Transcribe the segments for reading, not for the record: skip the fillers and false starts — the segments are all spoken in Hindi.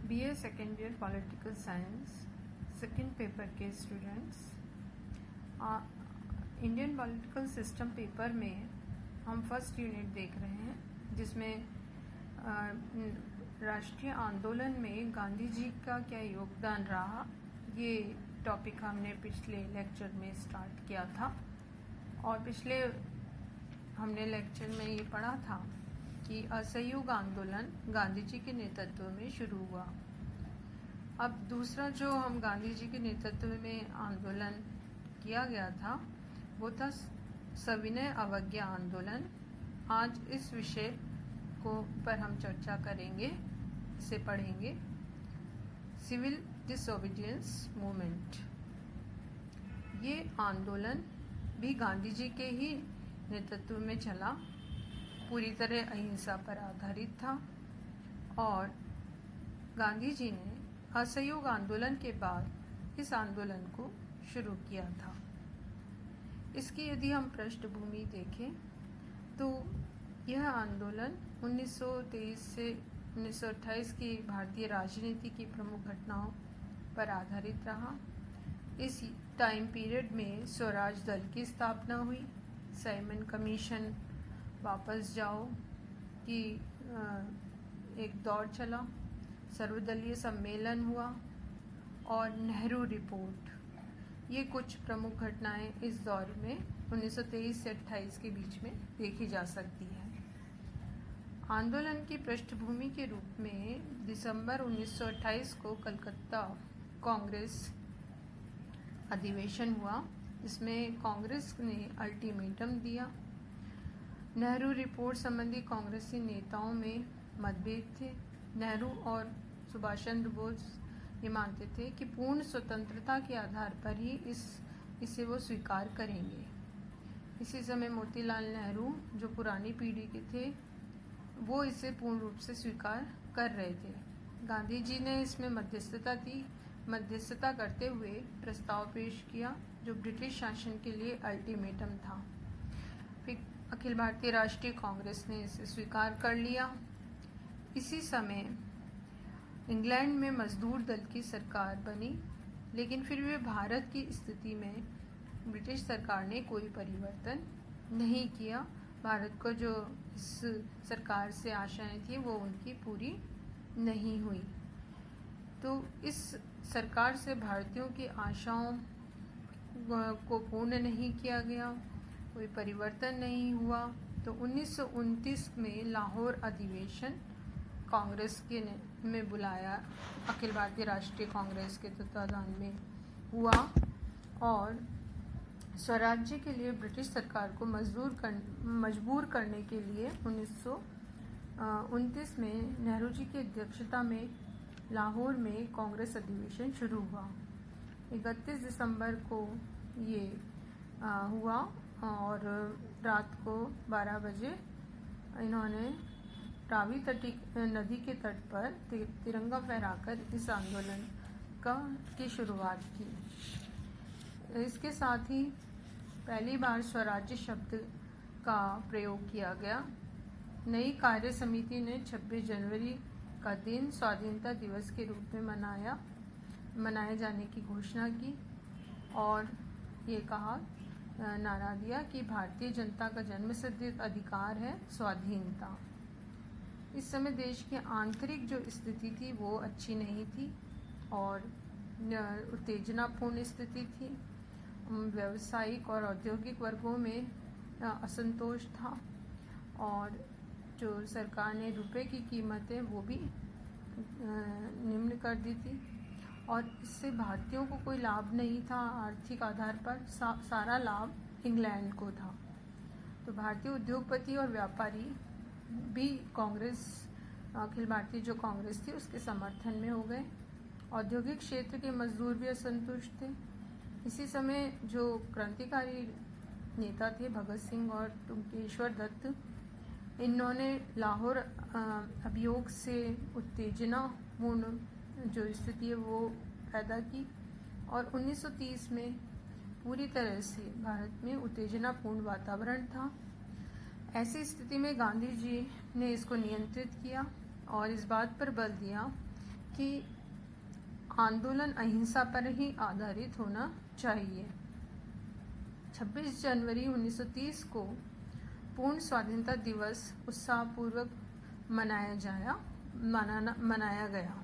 BA second year political science second paper के students, Indian political system paper में हम फर्स्ट यूनिट देख रहे हैं, जिसमें राष्ट्रीय आंदोलन में गांधी जी का क्या योगदान रहा, ये टॉपिक हमने पिछले लेक्चर में स्टार्ट किया था। और पिछले हमने लेक्चर में ये पढ़ा था कि असहयोग आंदोलन गांधी जी के नेतृत्व में शुरू हुआ। अब दूसरा जो हम गांधी जी के नेतृत्व में आंदोलन किया गया था वो था सविनय अवज्ञा आंदोलन। आज इस विषय को पर हम चर्चा करेंगे, इसे पढ़ेंगे। सिविल डिसोबीडियंस मूवमेंट, ये आंदोलन भी गांधी जी के ही नेतृत्व में चला, पूरी तरह अहिंसा पर आधारित था। और गांधी जी ने असहयोग आंदोलन के बाद इस आंदोलन को शुरू किया था। इसकी यदि हम पृष्ठभूमि देखें तो यह आंदोलन 1923 से 1928 की भारतीय राजनीति की प्रमुख घटनाओं पर आधारित रहा। इस टाइम पीरियड में स्वराज दल की स्थापना हुई, साइमन कमीशन वापस जाओ कि एक दौर चला, सर्वदलीय सम्मेलन हुआ और नेहरू रिपोर्ट, ये कुछ प्रमुख घटनाएं इस दौर में 1923 से 28 के बीच में देखी जा सकती है। आंदोलन की पृष्ठभूमि के रूप में दिसंबर 1928 को कलकत्ता कांग्रेस अधिवेशन हुआ, जिसमें कांग्रेस ने अल्टीमेटम दिया। नेहरू रिपोर्ट संबंधी कांग्रेसी नेताओं में मतभेद थे। नेहरू और सुभाष चंद्र बोस ये मानते थे कि पूर्ण स्वतंत्रता के आधार पर ही इसे वो स्वीकार करेंगे। इसी समय मोतीलाल नेहरू, जो पुरानी पीढ़ी के थे, वो इसे पूर्ण रूप से स्वीकार कर रहे थे। गांधी जी ने इसमें मध्यस्थता करते हुए प्रस्ताव पेश किया, जो ब्रिटिश शासन के लिए अल्टीमेटम था। फिर अखिल भारतीय राष्ट्रीय कांग्रेस ने इसे स्वीकार कर लिया। इसी समय इंग्लैंड में मजदूर दल की सरकार बनी, लेकिन फिर भी भारत की स्थिति में ब्रिटिश सरकार ने कोई परिवर्तन नहीं किया। भारत को जो इस सरकार से आशाएं थी वो उनकी पूरी नहीं हुई। तो इस सरकार से भारतीयों की आशाओं को पूर्ण नहीं किया गया, कोई परिवर्तन नहीं हुआ। तो 1929 में लाहौर अधिवेशन कांग्रेस के में बुलाया, अखिल भारतीय राष्ट्रीय कांग्रेस के तत्वाधान में हुआ और स्वराज्य के लिए ब्रिटिश सरकार को मजबूर करने के लिए 1929 में नेहरू जी की अध्यक्षता में लाहौर में कांग्रेस अधिवेशन शुरू हुआ। 31 दिसंबर को ये हुआ और रात को 12 बजे इन्होंने रावी नदी के तट पर तिरंगा फहराकर इस आंदोलन की शुरुआत की। इसके साथ ही पहली बार स्वराज्य शब्द का प्रयोग किया गया। नई कार्य समिति ने 26 जनवरी का दिन स्वाधीनता दिवस के रूप में मनाए जाने की घोषणा की और ये नारा दिया कि भारतीय जनता का जन्मसिद्ध अधिकार है स्वाधीनता। इस समय देश की आंतरिक जो स्थिति थी वो अच्छी नहीं थी और उत्तेजनापूर्ण स्थिति थी। व्यावसायिक और औद्योगिक वर्गों में असंतोष था और जो सरकार ने रुपए की कीमतें वो भी निम्न कर दी थी और इससे भारतीयों को कोई लाभ नहीं था। आर्थिक आधार पर सारा लाभ इंग्लैंड को था। तो भारतीय उद्योगपति और व्यापारी भी कांग्रेस, अखिल भारतीय जो कांग्रेस थी उसके समर्थन में हो गए। औद्योगिक क्षेत्र के मजदूर भी असंतुष्ट थे। इसी समय जो क्रांतिकारी नेता थे भगत सिंह और टुंकेश्वर दत्त, इन्होंने लाहौर अभियोग से उत्तेजनापूर्ण जो स्थिति है वो पैदा की और 1930 में पूरी तरह से भारत में उत्तेजनापूर्ण वातावरण था। ऐसी स्थिति में गांधी जी ने इसको नियंत्रित किया और इस बात पर बल दिया कि आंदोलन अहिंसा पर ही आधारित होना चाहिए। 26 जनवरी 1930 को पूर्ण स्वाधीनता दिवस उत्साहपूर्वक मनाया गया।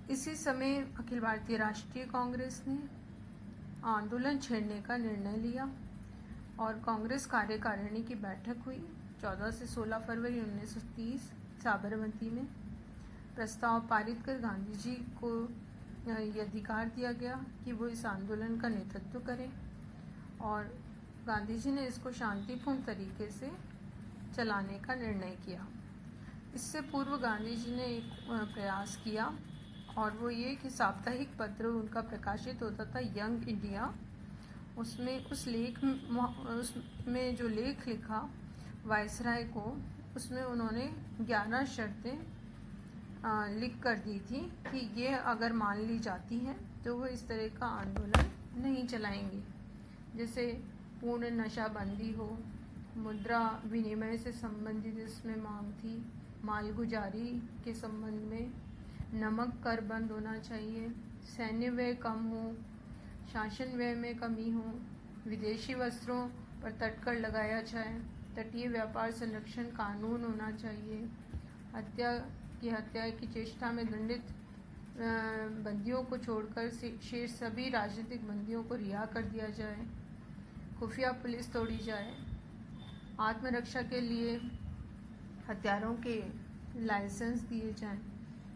इसी समय अखिल भारतीय राष्ट्रीय कांग्रेस ने आंदोलन छेड़ने का निर्णय लिया और कांग्रेस कार्यकारिणी की बैठक हुई 14 से 16 फरवरी 1930 साबरमती में। प्रस्ताव पारित कर गांधी जी को यह अधिकार दिया गया कि वो इस आंदोलन का नेतृत्व करें और गांधी जी ने इसको शांतिपूर्ण तरीके से चलाने का निर्णय किया। इससे पूर्व गांधी जी ने एक प्रयास किया और वो ये कि साप्ताहिक पत्र उनका प्रकाशित होता था यंग इंडिया। उसमें जो लेख लिखा वायसराय को, उसमें उन्होंने 11 शर्तें लिख कर दी थी कि ये अगर मान ली जाती हैं तो वो इस तरह का आंदोलन नहीं चलाएंगे। जैसे पूर्ण नशाबंदी हो, मुद्रा विनिमय से संबंधित इसमें मांग थी, मालगुजारी के संबंध में, नमक कर बंद होना चाहिए, सैन्य व्यय कम हो, शासन व्यय में कमी हो, विदेशी वस्त्रों पर तटकर लगाया जाए, तटीय व्यापार संरक्षण कानून होना चाहिए, हत्या की चेष्टा में दंडित बंदियों को छोड़कर शेष सभी राजनीतिक बंदियों को रिहा कर दिया जाए, खुफिया पुलिस तोड़ी जाए, आत्मरक्षा के लिए हथियारों के लाइसेंस दिए जाएं।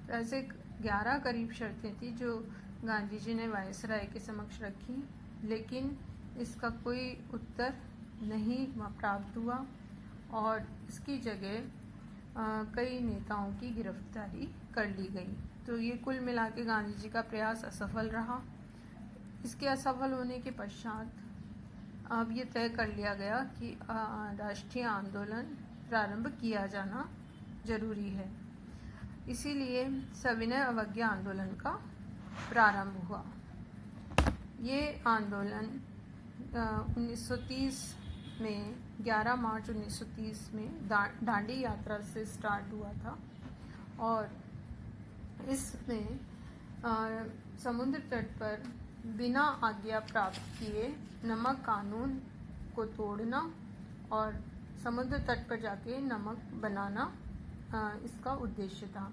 तो ऐसे 11 करीब शर्तें थी जो गांधी जी ने वायसराय के समक्ष रखी, लेकिन इसका कोई उत्तर नहीं प्राप्त हुआ और इसकी जगह कई नेताओं की गिरफ्तारी कर ली गई। तो ये कुल मिला के गांधी जी का प्रयास असफल रहा। इसके असफल होने के पश्चात अब ये तय कर लिया गया कि राष्ट्रीय आंदोलन प्रारंभ किया जाना जरूरी है। इसीलिए सविनय अवज्ञा आंदोलन का प्रारंभ हुआ। ये आंदोलन 1930 में 11 मार्च 1930 में दांडी यात्रा से स्टार्ट हुआ था और इसमें समुद्र तट पर बिना आज्ञा प्राप्त किए नमक कानून को तोड़ना और समुद्र तट पर जाके नमक बनाना इसका उद्देश्य था।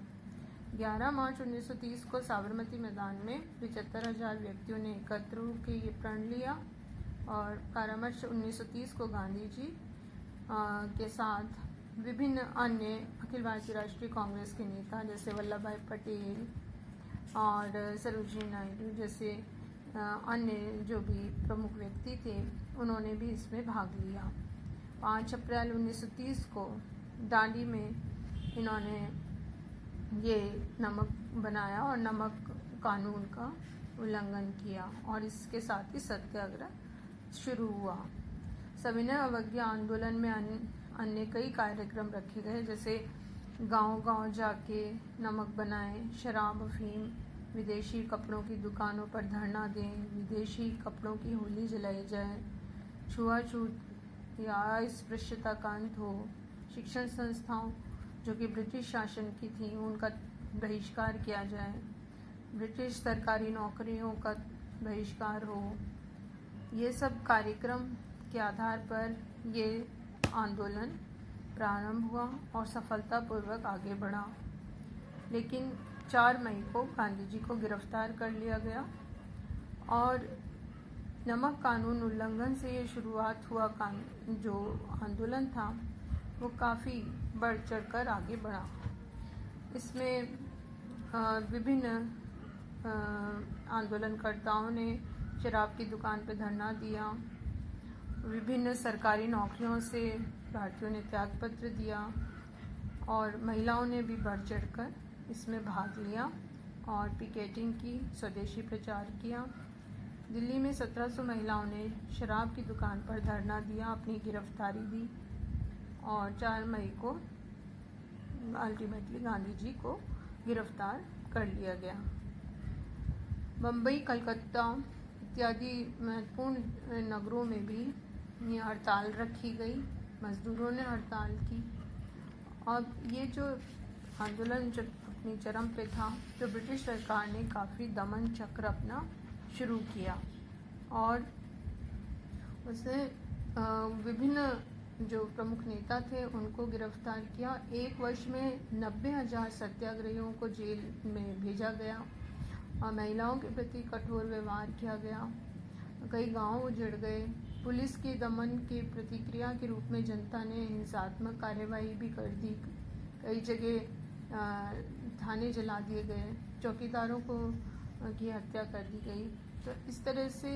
11 मार्च 1930 को साबरमती मैदान में 75,000 व्यक्तियों ने एकत्र होकर ये प्रण लिया और 12 मार्च 1930 को गांधी जी के साथ विभिन्न अन्य अखिल भारतीय राष्ट्रीय कांग्रेस के नेता जैसे वल्लभ भाई पटेल और सरोजिनी नायडू जैसे अन्य जो भी प्रमुख व्यक्ति थे, उन्होंने भी इसमें भाग लिया। 5 अप्रैल 1930 को दांडी में इन्होंने ये नमक बनाया और नमक कानून का उल्लंघन किया और इसके साथ ही सत्याग्रह शुरू हुआ। सविनय अवज्ञा आंदोलन में अन्य कई कार्यक्रम रखे गए, जैसे गांव-गांव जाके नमक बनाएं, शराब अफीम, विदेशी कपड़ों की दुकानों पर धरना दें, विदेशी कपड़ों की होली जलाई जाए, छुआछूत या अस्पृश्यता का अंत हो, शिक्षण संस्थाओं जो कि ब्रिटिश शासन की थी उनका बहिष्कार किया जाए, ब्रिटिश सरकारी नौकरियों का बहिष्कार हो। ये सब कार्यक्रम के आधार पर ये आंदोलन प्रारंभ हुआ और सफलतापूर्वक आगे बढ़ा। लेकिन 4 मई को गांधी जी को गिरफ्तार कर लिया गया और नमक कानून उल्लंघन से ये शुरुआत हुआ जो आंदोलन था वो काफ़ी बढ़ चढ़कर आगे बढ़ा। इसमें विभिन्न आंदोलनकर्ताओं ने शराब की दुकान पर धरना दिया, विभिन्न सरकारी नौकरियों से भारतीयों ने त्यागपत्र दिया और महिलाओं ने भी बढ़ चढ़कर इसमें भाग लिया और पिकेटिंग की, स्वदेशी प्रचार किया। दिल्ली में 1700 महिलाओं ने शराब की दुकान पर धरना दिया, अपनी गिरफ्तारी दी और 4 मई को अल्टीमेटली गांधी जी को गिरफ्तार कर लिया गया। बम्बई, कलकत्ता इत्यादि महत्वपूर्ण नगरों में भी ये हड़ताल रखी गई, मजदूरों ने हड़ताल की। अब ये जो आंदोलन जब अपनी चरम पे था तो ब्रिटिश सरकार ने काफ़ी दमन चक्र अपना शुरू किया और उसने विभिन्न जो प्रमुख नेता थे उनको गिरफ्तार किया। एक वर्ष में 90,000 सत्याग्रहियों को जेल में भेजा गया और महिलाओं के प्रति कठोर व्यवहार किया गया। कई गांव उजड़ गए। पुलिस के दमन की प्रतिक्रिया के रूप में जनता ने हिंसात्मक कार्यवाही भी कर दी। कई जगह थाने जला दिए गए, चौकीदारों को की हत्या कर दी गई। तो इस तरह से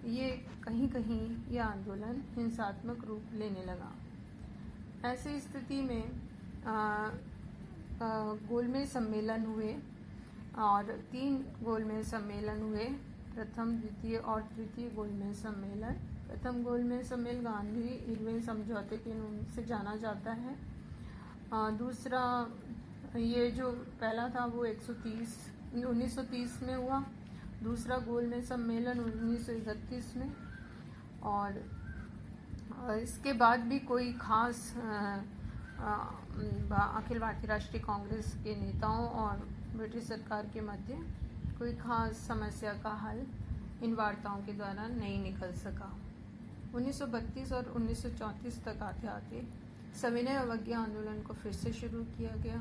ये कहीं कहीं ये आंदोलन हिंसात्मक रूप लेने लगा। ऐसी स्थिति में गोलमेज सम्मेलन हुए और 3 गोलमेज सम्मेलन हुए, प्रथम, द्वितीय और तृतीय गोलमेज सम्मेलन। प्रथम गोलमेज सम्मेलन गांधी इरविन समझौते के नाम से जाना जाता है। दूसरा ये जो पहला था वो 1930 में हुआ, दूसरा गोलमेज सम्मेलन 1931 में और इसके बाद भी कोई खास अखिल भारतीय राष्ट्रीय कांग्रेस के नेताओं और ब्रिटिश सरकार के मध्य कोई खास समस्या का हल इन वार्ताओं के द्वारा नहीं निकल सका। 1932 और 1934 तक आते आते सविनय अवज्ञा आंदोलन को फिर से शुरू किया गया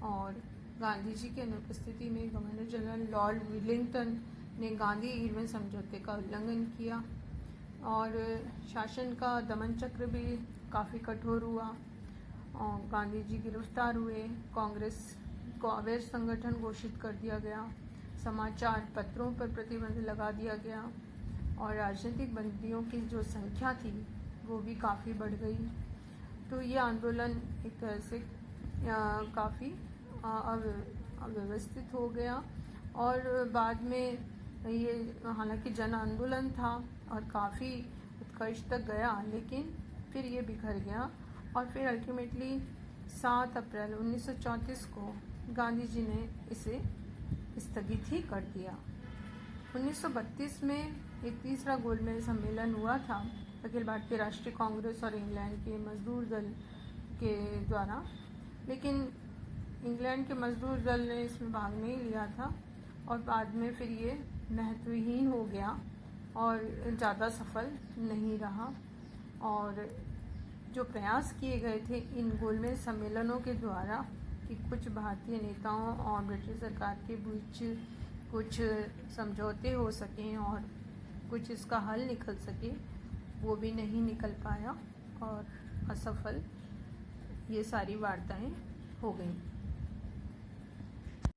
और गांधी जी की अनुपस्थिति में गवर्नर जनरल लॉर्ड वेलिंगटन ने गांधी इरविन समझौते का उल्लंघन किया और शासन का दमन चक्र भी काफ़ी कठोर हुआ और गांधी जी गिरफ्तार हुए। कांग्रेस को अवैध संगठन घोषित कर दिया गया, समाचार पत्रों पर प्रतिबंध लगा दिया गया और राजनीतिक बंदियों की जो संख्या थी वो भी काफ़ी बढ़ गई। तो ये आंदोलन एक तरह से काफ़ी अव्यवस्थित हो गया और बाद में ये हालांकि जन आंदोलन था और काफ़ी उत्कर्ष तक गया, लेकिन फिर ये बिखर गया और फिर अल्टीमेटली 7 अप्रैल 1934 को गांधी जी ने इसे स्थगित ही कर दिया। 1932 में एक तीसरा गोलमेज सम्मेलन हुआ था अखिल भारतीय राष्ट्रीय कांग्रेस और इंग्लैंड के मजदूर दल के द्वारा, लेकिन इंग्लैंड के मजदूर दल ने इसमें भाग नहीं लिया था और बाद में फिर ये महत्वहीन हो गया और ज़्यादा सफल नहीं रहा। और जो प्रयास किए गए थे इन गोलमेज सम्मेलनों के द्वारा कि कुछ भारतीय नेताओं और ब्रिटिश सरकार के बीच कुछ समझौते हो सकें और कुछ इसका हल निकल सके, वो भी नहीं निकल पाया और असफल ये सारी वार्ताएं हो गईं।